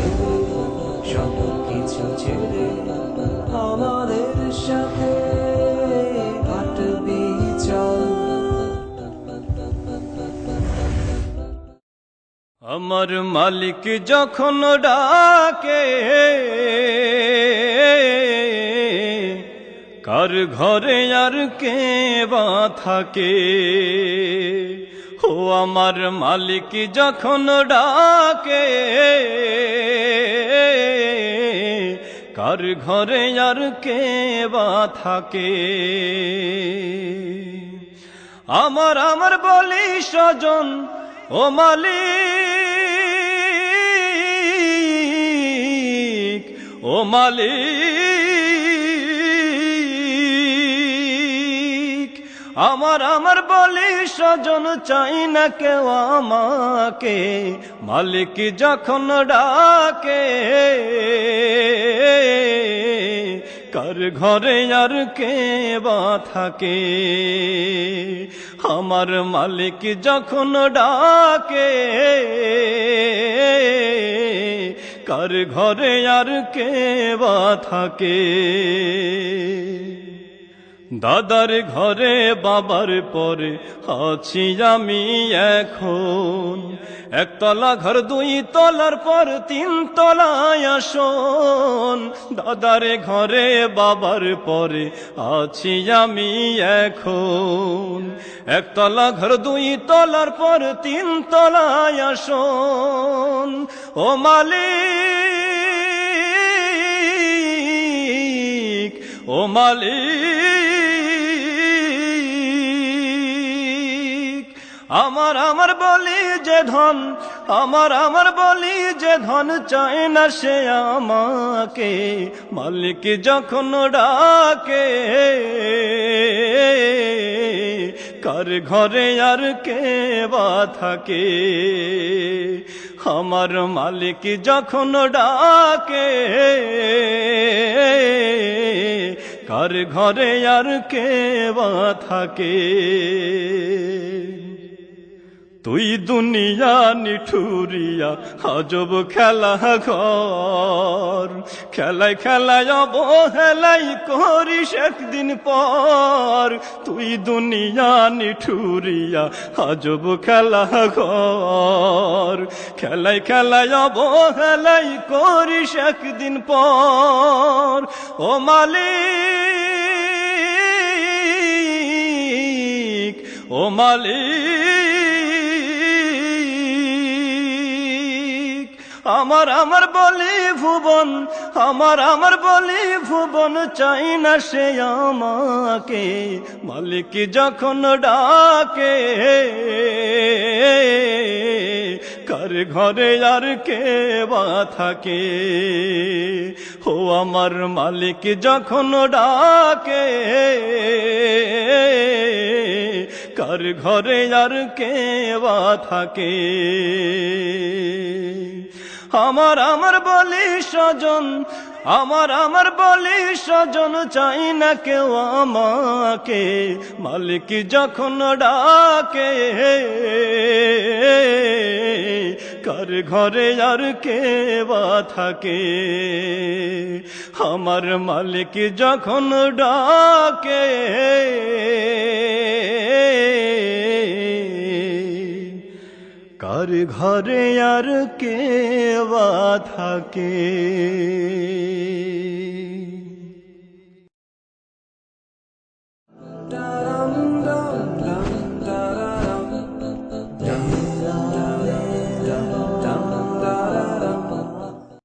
ছেড়ে, সব কিছু ছেড়ে আমাদের সাথে হাঁটবি চল। আমার মালিক যখন ডাকে, কার ঘরে আর কে বা থাকে। ও আমার মালিক যখন ডাকে, কার ঘরে আর কে বা থাকে। আমার বলি স্বজন, ও মালিক, ও মালিক। আমার বলি স্বজন, চাই না কেউ আমাকে। মালিক যখন ডাকে, কার ঘরে আর কে বা থাকে। আমার মালিক যখন ডাকে, কার ঘরে আর কে বা থাকে। দাদার ঘরে বাবার পরে আছি আমি এখন। একতলা ঘর, দুই তলার পর তিন তলায় আসন। দাদার ঘরে বাবার পরে আছি আমি এখন। একতলা ঘর, দুই তলার পর তিন তলায় আসন। ও মালিক, ও মালিক। আমার বলি যে ধন, আমার বলি যে ধন, চায় না সে আমাকে। মালিক যখন ডাকে, কার ঘরে আর কে বা থাকে। আমার মালিক যখন ডাকে, কার ঘরে আর কে বা থাকে। তুই দুনিয়া নিঠুরিয়া আজব খেলা ঘর। খেলায় খেলায় অবহেলাই করিস একদিন পর। তুই দুনিয়া নিঠুরিয়া আজব খেলা ঘর। খেলায় খেলায় অবহেলাই করিস একদিন পর। ও মালিক, ও মালিক। আমার বলি ভুবন, আমার বলি ভুবন, চাই না সে আমাকে। মালিক যখন ডাকে, কার ঘরে আর কে বা থাকে। ও আমার মালিক যখন ডাকে, কার ঘরে আর কে বা থাকে। আমার বলি স্বজন, আমার বলি স্বজন, চাই না কেউ আমাকে। মালিক যখন ডাকে, কার ঘরে আর কে বা থাকে। আমার মালিক যখন ডাকে, কার ঘরে আর কে বা থাকে। Daram dam dam daram